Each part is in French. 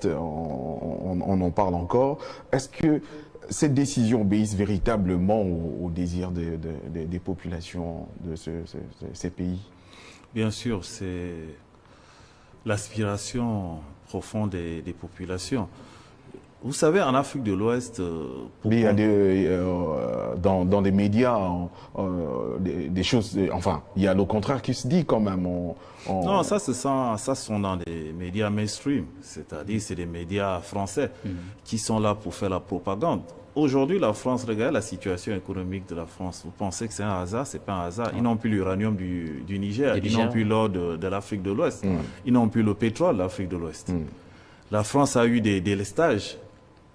on en parle encore. Est-ce que cette décision obéit véritablement au désir des populations de ces pays? Bien sûr, c'est l'aspiration profonde des populations. Vous savez, en Afrique de l'Ouest... il y a dans des médias des choses... Enfin, il y a le contraire qui se dit quand même. Non, ça sont dans des médias mainstream. C'est-à-dire, c'est des médias français qui sont là pour faire la propagande. Aujourd'hui, la France, regardez la situation économique de la France. Vous pensez que c'est un hasard? C'est pas un hasard. Ils n'ont plus l'uranium du Niger. Ils n'ont plus l'or de l'Afrique de l'Ouest. Ils n'ont plus le pétrole de l'Afrique de l'Ouest. La France a eu des délestages.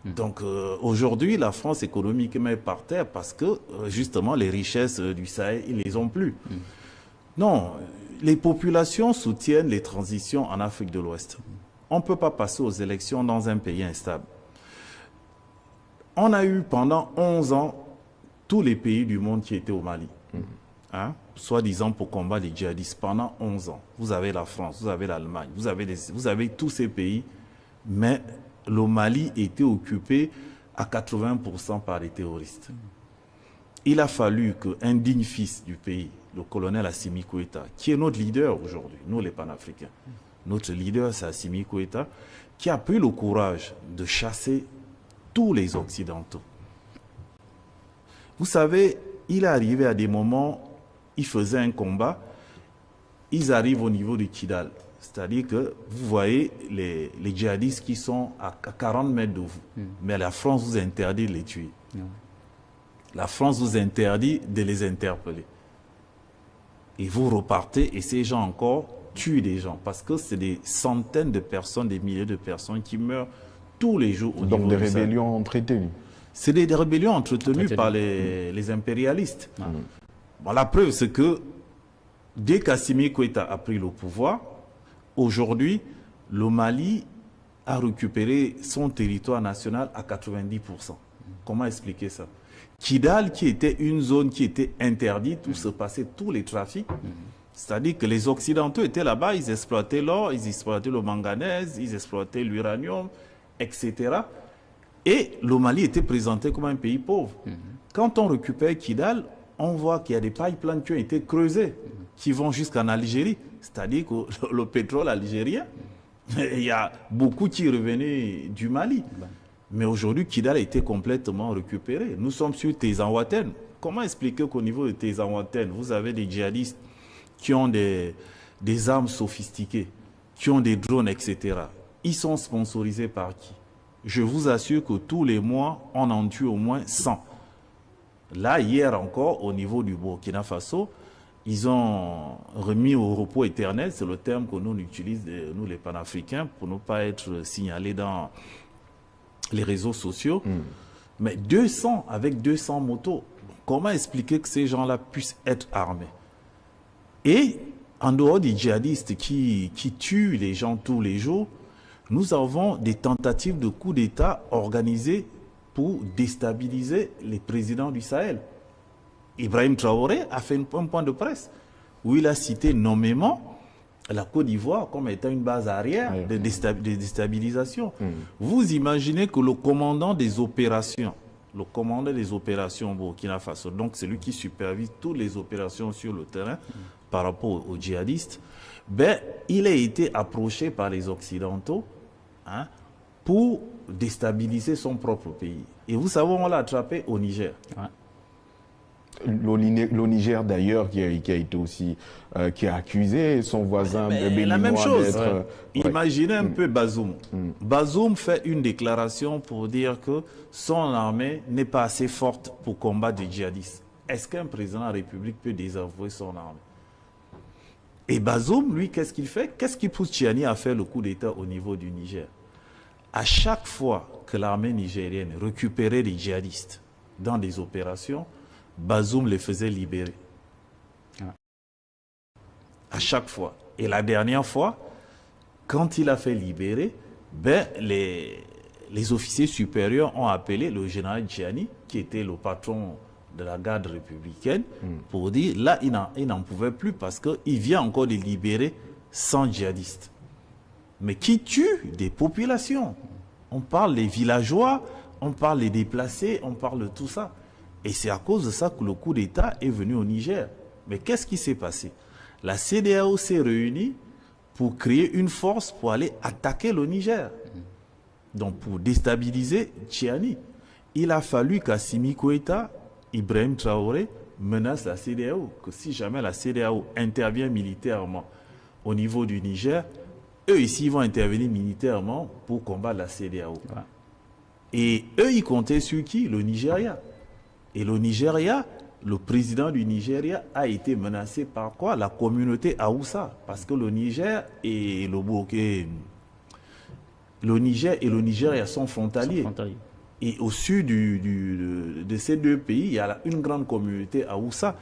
Donc aujourd'hui, la France économiquement est par terre parce que justement les richesses du Sahel, ils ne les ont plus. Non, les populations soutiennent les transitions en Afrique de l'Ouest. On ne peut pas passer aux élections dans un pays instable. On a eu pendant 11 ans tous les pays du monde qui étaient au Mali. Hein, soi-disant pour combattre les djihadistes pendant 11 ans. Vous avez la France, vous avez l'Allemagne, vous avez tous ces pays, mais le Mali était occupé à 80% par les terroristes. Il a fallu qu'un digne fils du pays, le colonel Assimi Goïta, qui est notre leader aujourd'hui, nous les panafricains, notre leader c'est Assimi Goïta, qui a pris le courage de chasser tous les Occidentaux. Vous savez, il est arrivé à des moments, il faisait un combat, ils arrivent au niveau du Kidal. C'est-à-dire que vous voyez les djihadistes qui sont à 40 mètres de vous. Mais la France vous interdit de les tuer. La France vous interdit de les interpeller. Et vous repartez et ces gens encore tuent des gens. Parce que c'est des centaines de personnes, des milliers de personnes qui meurent tous les jours. Donc des rébellions entretenues. C'est des rébellions entretenues par les impérialistes. Bon, la preuve, c'est que dès qu'Assimi Goïta a pris le pouvoir, aujourd'hui, le Mali a récupéré son territoire national à 90%. Comment expliquer ça? Kidal, qui était une zone qui était interdite, où se passaient tous les trafics, c'est-à-dire que les Occidentaux étaient là-bas, ils exploitaient l'or, ils exploitaient le manganèse, ils exploitaient l'uranium, etc. Et le Mali était présenté comme un pays pauvre. Quand on récupère Kidal, on voit qu'il y a des pipelines qui ont été creusés, qui vont jusqu'en Algérie. C'est-à-dire que le pétrole algérien, il y a beaucoup qui revenaient du Mali. Mais aujourd'hui, Kidal a été complètement récupéré. Nous sommes sur Tezaouaten. Comment expliquer qu'au niveau de Tezaouaten, vous avez des djihadistes qui ont des armes sophistiquées, qui ont des drones, etc. Ils sont sponsorisés par qui? Je vous assure que tous les mois, on en tue au moins 100. Là, hier encore, au niveau du Burkina Faso, ils ont remis au repos éternel, c'est le terme que nous utilisons, nous les panafricains, pour ne pas être signalés dans les réseaux sociaux. Mais 200, avec 200 motos, comment expliquer que ces gens-là puissent être armés? Et en dehors des djihadistes qui tuent les gens tous les jours, nous avons des tentatives de coup d'État organisées pour déstabiliser les présidents du Sahel. Ibrahim Traoré a fait un point de presse où il a cité nommément la Côte d'Ivoire comme étant une base arrière de déstabilisation. Vous imaginez que le commandant des opérations au Burkina Faso, donc celui qui supervise toutes les opérations sur le terrain par rapport aux djihadistes, ben, il a été approché par les Occidentaux pour déstabiliser son propre pays. Et vous savez, on l'a attrapé au Niger. Le Niger d'ailleurs qui a été aussi qui a accusé son voisin béninois. La même chose. Imaginez un peu Bazoum. Bazoum fait une déclaration pour dire que son armée n'est pas assez forte pour combattre des djihadistes. Est-ce qu'un président de la République peut désavouer son armée? Et Bazoum, lui, qu'est-ce qu'il fait? Qu'est-ce qui pousse Tchiani à faire le coup d'État au niveau du Niger? À chaque fois que l'armée nigérienne récupérait les djihadistes dans des opérations, Bazoum les faisait libérer. À chaque fois. Et la dernière fois, quand il a fait libérer, ben, les officiers supérieurs ont appelé le général Tchiani, qui était le patron de la garde républicaine, pour dire, là, il n'en pouvait plus parce qu'il vient encore de libérer 100 djihadistes. mais qui tue des populations. On parle des villageois, on parle des déplacés, on parle de tout ça. Et c'est à cause de ça que le coup d'État est venu au Niger. Mais qu'est-ce qui s'est passé? La CEDEAO s'est réunie pour créer une force pour aller attaquer le Niger. Donc pour déstabiliser Tchiani. Il a fallu qu'Assimi Goïta, Ibrahim Traoré, menace la CEDEAO. Que si jamais la CEDEAO intervient militairement au niveau du Niger, eux ici vont intervenir militairement pour combattre la CEDEAO. Ouais. Et eux, ils comptaient sur qui? Le Nigeria. Et le Nigeria, le président du Nigeria a été menacé par quoi? La communauté Haoussa. Parce que le Niger et le Nigeria sont frontaliers. Et au sud de ces deux pays, il y a une grande communauté Haoussa.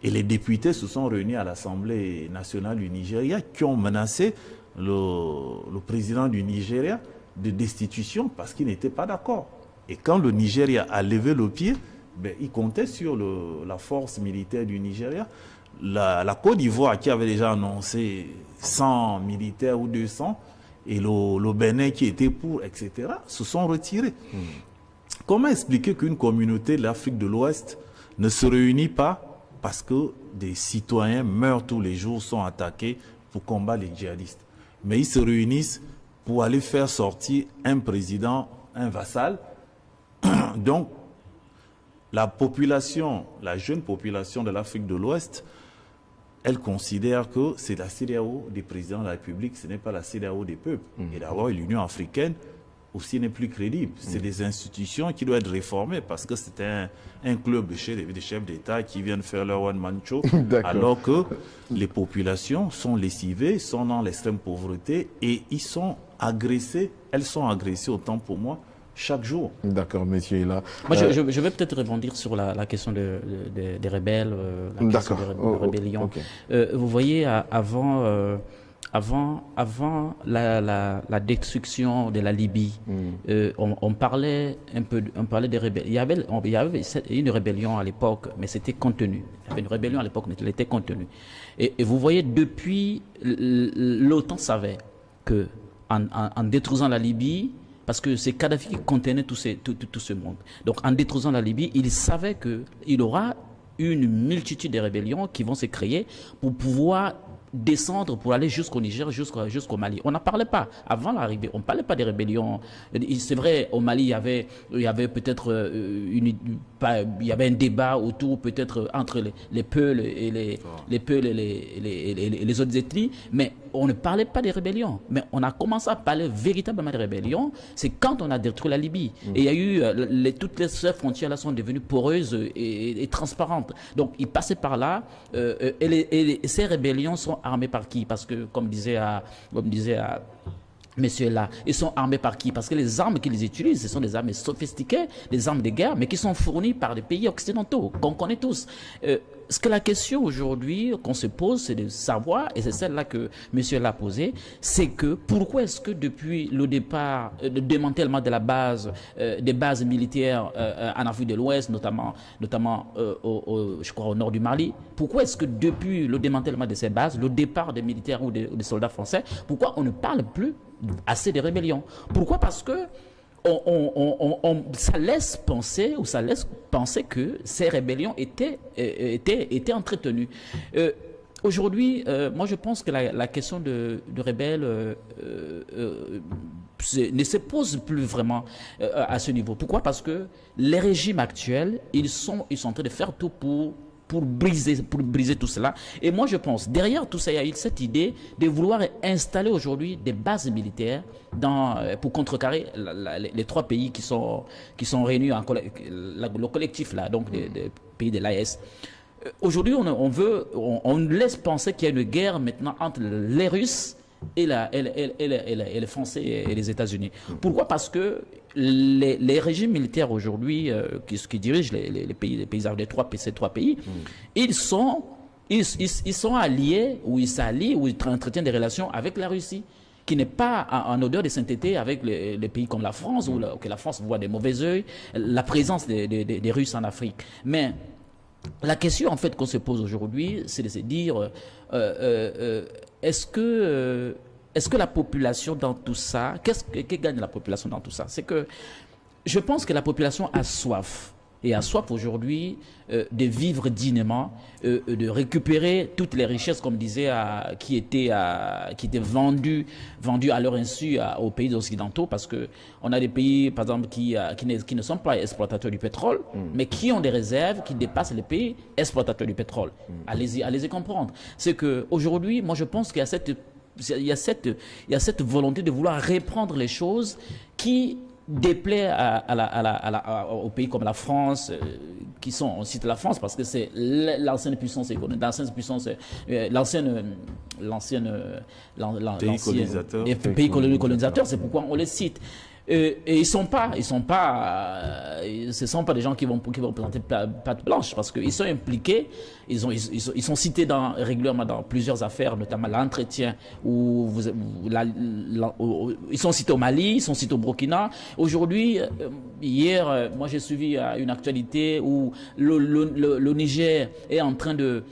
Et les députés se sont réunis à l'Assemblée nationale du Nigeria qui ont menacé le président du Nigeria de destitution parce qu'il n'était pas d'accord. Et quand le Nigeria a levé le pied, ben, il comptait sur la force militaire du Nigeria. La Côte d'Ivoire qui avait déjà annoncé 100 militaires ou 200, et le Bénin qui était pour, etc., se sont retirés. Comment expliquer qu'une communauté de l'Afrique de l'Ouest ne se réunit pas parce que des citoyens meurent tous les jours, sont attaqués pour combattre les djihadistes? Mais ils se réunissent pour aller faire sortir un président, un vassal. Donc, la population, la jeune population de l'Afrique de l'Ouest, elle considère que c'est la CEDEAO des présidents de la République, ce n'est pas la CEDEAO des peuples. Et d'abord, l'Union africaine aussi n'est plus crédible. C'est des institutions qui doivent être réformées parce que c'est un club de chefs d'État qui viennent faire leur one-man show, alors que les populations sont lessivées, sont dans l'extrême pauvreté et ils sont agressés, elles sont agressées autant pour moi, chaque jour. D'accord, monsieur est là. Moi, je vais peut-être rebondir sur la question des rebelles, la question des rébellions. Okay. Vous voyez, avant la destruction de la Libye, on parlait des rebelles. Il y avait une rébellion à l'époque, mais c'était contenu. Il y avait une rébellion à l'époque, mais elle était contenue. Et vous voyez, depuis, l'OTAN savait que en détruisant la Libye, parce que c'est Kadhafi qui contenait tout ce monde. Donc, en détruisant la Libye, il savait qu'il y aura une multitude de rébellions qui vont se créer pour pouvoir descendre pour aller jusqu'au Niger, jusqu'au Mali. On n'en parlait pas. Avant l'arrivée, on ne parlait pas des rébellions. C'est vrai, au Mali, il y avait peut-être il y avait un débat autour, peut-être, entre les Peuls et les autres ethnies, mais on ne parlait pas des rébellions. Mais on a commencé à parler véritablement des rébellions, c'est quand on a détruit la Libye. Et il y a eu, toutes les frontières là sont devenues poreuses et transparentes. Donc, ils passaient par là, et ces rébellions sont armés par qui? Parce que, comme disait messieurs là, ils sont armés par qui? Parce que les armes qu'ils utilisent, ce sont des armes sophistiquées, des armes de guerre, mais qui sont fournies par des pays occidentaux, qu'on connaît tous. Ce que la question aujourd'hui qu'on se pose, c'est de savoir, et c'est celle-là que monsieur l'a posée, c'est que pourquoi est-ce que depuis le départ, le démantèlement de la base, des bases militaires en Afrique de l'Ouest, notamment je crois au nord du Mali, pourquoi est-ce que depuis le démantèlement de ces bases, le départ des militaires ou des soldats français, pourquoi on ne parle plus assez de rébellions? Pourquoi? Parce que ça laisse penser que ces rébellions étaient entretenues. Aujourd'hui, moi je pense que la question de rebelles ne se pose plus vraiment à ce niveau. Pourquoi? Parce que les régimes actuels, ils sont en train de faire tout pour briser tout cela. Et moi, je pense, derrière tout ça, il y a eu cette idée de vouloir installer aujourd'hui des bases militaires pour contrecarrer les trois pays qui sont réunis le collectif là, donc des pays de l'AES. Aujourd'hui, on laisse penser qu'il y a une guerre maintenant entre les Russes et les Français et les États-Unis. Pourquoi? Parce que les régimes militaires aujourd'hui qui dirigent les pays ces trois pays, ils sont alliés ou ils s'allient ou ils entretiennent des relations avec la Russie, qui n'est pas en odeur de sainteté avec les pays comme la France, où que la France voit des mauvais œils la présence des Russes en Afrique. Mais la question en fait qu'on se pose aujourd'hui, c'est de se dire est-ce est-ce que la population dans tout ça, que gagne la population dans tout ça? C'est que je pense que la population a soif. Et a soif aujourd'hui de vivre dignement, de récupérer toutes les richesses, comme disait, qui étaient vendues à leur insu aux pays occidentaux, parce que on a des pays, par exemple, qui ne sont pas exploitateurs du pétrole, mais qui ont des réserves qui dépassent les pays exploitateurs du pétrole. Allez-y comprendre. C'est que aujourd'hui, moi, je pense qu'il y a cette volonté de vouloir reprendre les choses qui déplaît aux pays comme la France, qui sont, on cite la France parce que c'est l'ancienne puissance économique, pays colonisateur, c'est pourquoi on les cite. Et ce sont pas des gens qui vont présenter patte blanche, parce qu'ils sont impliqués, ils sont cités régulièrement dans plusieurs affaires, notamment l'entretien, ils sont cités au Mali, ils sont cités au Burkina. Aujourd'hui, hier, moi j'ai suivi une actualité où le Niger est en train de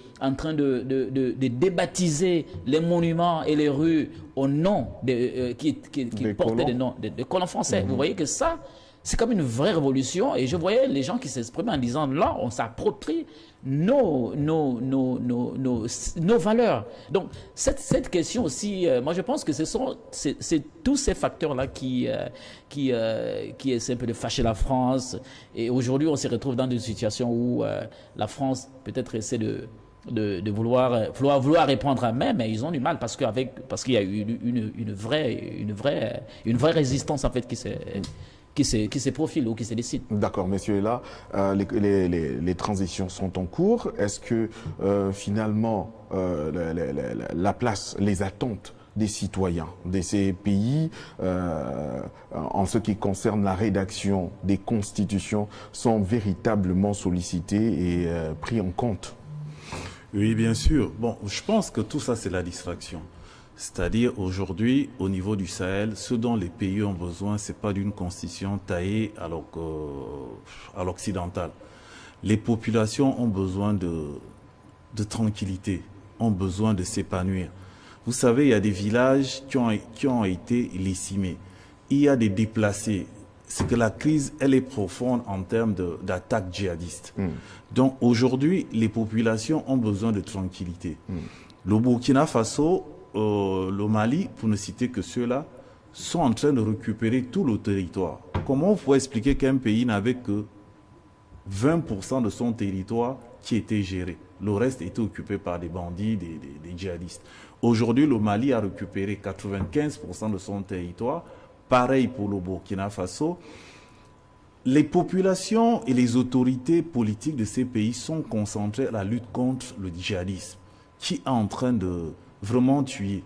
débaptiser les monuments et les rues au nom qui portaient des noms de colons français. Vous voyez que ça, c'est comme une vraie révolution. Et je voyais les gens qui s'exprimaient en disant, là, on s'approprie nos valeurs. Donc, cette question aussi, moi je pense que c'est tous ces facteurs-là qui essaient un peu de fâcher la France. Et aujourd'hui, on se retrouve dans une situation où la France peut-être essaie de vouloir répondre à main, mais ils ont du mal parce qu'il y a eu une vraie résistance en fait qui se profile ou qui se décide. D'accord, messieurs, là, les transitions sont en cours. Est-ce que finalement la place, les attentes des citoyens de ces pays en ce qui concerne la rédaction des constitutions sont véritablement sollicitées et pris en compte? Oui, bien sûr. Bon, je pense que tout ça, c'est la distraction. C'est-à-dire, aujourd'hui, au niveau du Sahel, ce dont les pays ont besoin, c'est pas d'une constitution taillée à l'occidental. Les populations ont besoin de tranquillité, ont besoin de s'épanouir. Vous savez, il y a des villages qui ont été lécimés. Il y a des déplacés. C'est que la crise, elle est profonde en termes d'attaques djihadistes. Donc aujourd'hui, les populations ont besoin de tranquillité. Le Burkina Faso, le Mali, pour ne citer que ceux-là, sont en train de récupérer tout le territoire. Comment on pourrait expliquer qu'un pays n'avait que 20% de son territoire qui était géré? Le reste était occupé par des bandits, des djihadistes. Aujourd'hui, le Mali a récupéré 95% de son territoire. Pareil pour le Burkina Faso. Les populations et les autorités politiques de ces pays sont concentrées à la lutte contre le djihadisme, qui est en train de vraiment tuer.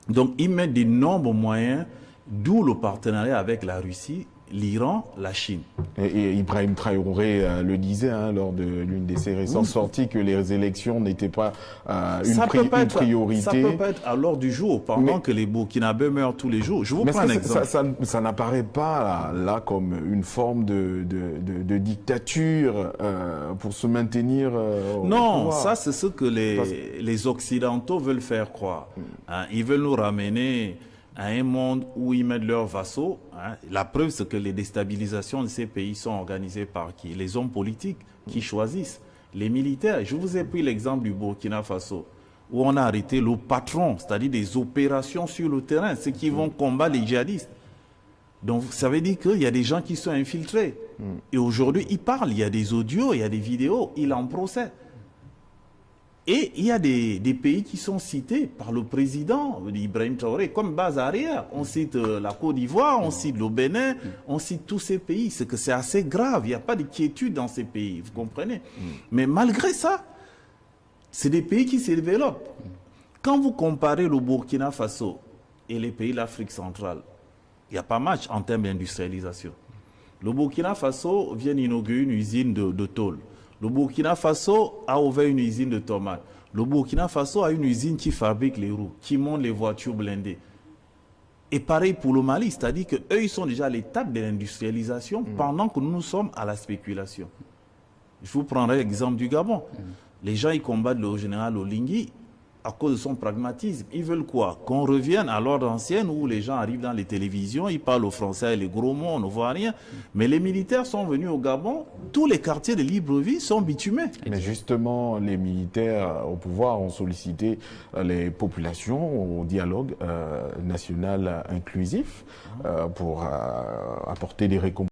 Donc, ils mettent d'énormes moyens, d'où le partenariat avec la Russie, l'Iran, la Chine. Et Ibrahim Traoré le disait lors de l'une de ses récentes sorties que les élections n'étaient pas une priorité. Ça peut pas être à l'ordre du jour, pendant que les Burkinabés meurent tous les jours. Je vous prends un exemple. Ça n'apparaît pas là comme une forme de dictature pour se maintenir non, ça c'est ce que les Occidentaux veulent faire croire. Ils veulent nous ramener à un monde où ils mettent leurs vassaux. La preuve, c'est que les déstabilisations de ces pays sont organisées par qui? Les hommes politiques qui choisissent. Les militaires. Je vous ai pris l'exemple du Burkina Faso, où on a arrêté le patron, c'est-à-dire des opérations sur le terrain, ceux qui vont combattre les djihadistes. Donc, ça veut dire qu'il y a des gens qui sont infiltrés. Et aujourd'hui, ils parlent, il y a des audios, il y a des vidéos, il en procède. Et il y a des pays qui sont cités par le président Ibrahim Traoré comme base arrière. On cite la Côte d'Ivoire, on cite le Bénin, on cite tous ces pays. C'est que c'est assez grave, il n'y a pas de quiétude dans ces pays, vous comprenez? Mais malgré ça, c'est des pays qui se développent. Quand vous comparez le Burkina Faso et les pays de l'Afrique centrale, il n'y a pas match en termes d'industrialisation. Le Burkina Faso vient d'inaugurer une usine de tôle. Le Burkina Faso a ouvert une usine de tomates. Le Burkina Faso a une usine qui fabrique les roues, qui monte les voitures blindées. Et pareil pour le Mali, c'est-à-dire qu'eux, ils sont déjà à l'étape de l'industrialisation pendant que nous sommes à la spéculation. Je vous prendrai l'exemple du Gabon. Les gens, ils combattent le général Olingi. à cause de son pragmatisme. Ils veulent quoi? Qu'on revienne à l'ordre ancien où les gens arrivent dans les télévisions, ils parlent au français, les gros mots, on ne voit rien. Mais les militaires sont venus au Gabon, tous les quartiers de Libreville sont bitumés. Mais justement, les militaires au pouvoir ont sollicité les populations au dialogue national inclusif pour apporter des récompenses.